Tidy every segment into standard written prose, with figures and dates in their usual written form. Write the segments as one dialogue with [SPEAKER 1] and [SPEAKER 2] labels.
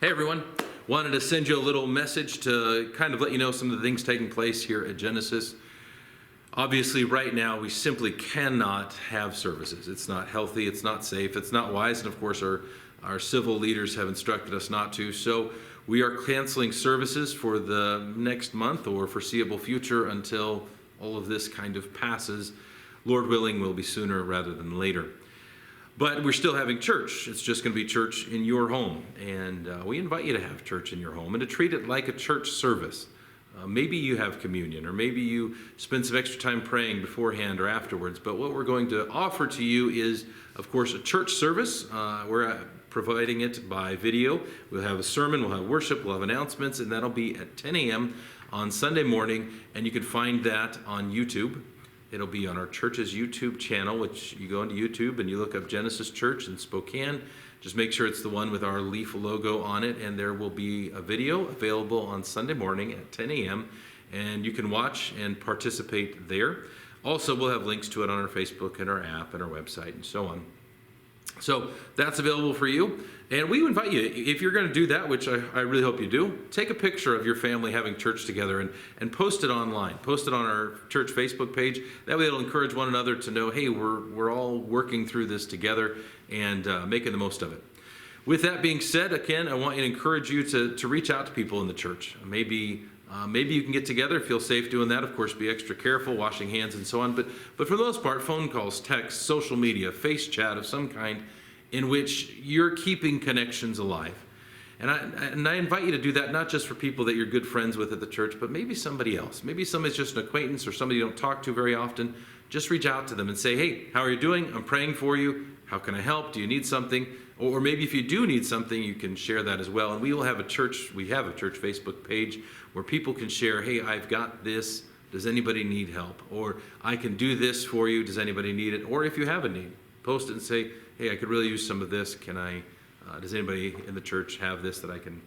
[SPEAKER 1] Hey everyone, wanted to send you a little message to kind of let you know some of the things taking place here at Genesis. Obviously right now we simply cannot have services. It's not healthy, it's not safe, it's not wise, and of course our civil leaders have instructed us not to. So we are canceling services for the next month or foreseeable future until all of this kind of passes. Lord willing, will be sooner rather than later. But we're still having church. It's just going to be church in your home. And we invite you to have church in your home and to treat it like a church service. Maybe you have communion, or maybe you spend some extra time praying beforehand or afterwards. But what we're going to offer to you is, of course, a church service. We're providing it by video. We'll have a sermon, we'll have worship, we'll have announcements, and that'll be at 10 a.m. on Sunday morning. And you can find that on YouTube. It'll be on our church's YouTube channel, which you go into YouTube and you look up Genesis Church in Spokane. Just make sure it's the one with our leaf logo on it, and there will be a video available on Sunday morning at 10 a.m. and you can watch and participate there. Also, we'll have links to it on our Facebook and our app and our website and so on. So that's available for you. And we invite you, if you're going to do that, which I really hope you do, take a picture of your family having church together and post it online. Post it on our church Facebook page. That way it'll encourage one another to know, hey, we're all working through this together and making the most of it. With that being said, again, I want to encourage you to reach out to people in the church. Maybe you can get together, feel safe doing that. Of course, be extra careful, washing hands and so on. But for the most part, phone calls, texts, social media, face chat of some kind in which you're keeping connections alive. And I invite you to do that not just for people that you're good friends with at the church, but maybe somebody else. Maybe somebody's just an acquaintance or somebody you don't talk to very often. Just reach out to them and say, hey, how are you doing? I'm praying for you. How can I help? Do you need something? Or maybe if you do need something, you can share that as well. And we have a church Facebook page where people can share, hey, I've got this. Does anybody need help? Or I can do this for you. Does anybody need it? Or if you have a need, post it and say, hey, I could really use some of this. Does anybody in the church have this that I can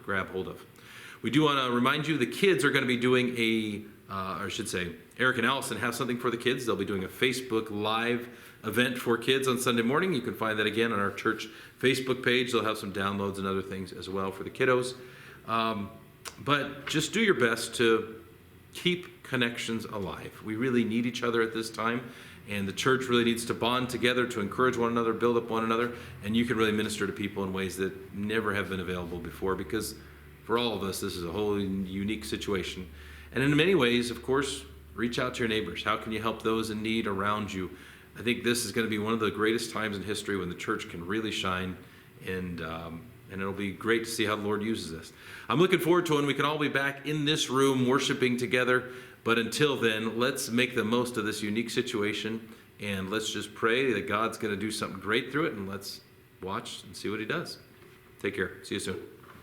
[SPEAKER 1] grab hold of? We do want to remind you the kids are going to be doing Eric and Allison have something for the kids. They'll be doing a Facebook Live event for kids on Sunday morning. You can find that again on our church Facebook page. They'll have some downloads and other things as well for the kiddos. But just do your best to keep connections alive. We really need each other at this time, and the church really needs to bond together to encourage one another, build up one another, and you can really minister to people in ways that never have been available before, because for all of us, this is a whole unique situation. And in many ways, of course, reach out to your neighbors. How can you help those in need around you? I think this is going to be one of the greatest times in history when the church can really shine, and it'll be great to see how the Lord uses this. I'm looking forward to when we can all be back in this room worshiping together. But until then, let's make the most of this unique situation, and let's just pray that God's going to do something great through it, and let's watch and see what he does. Take care. See you soon.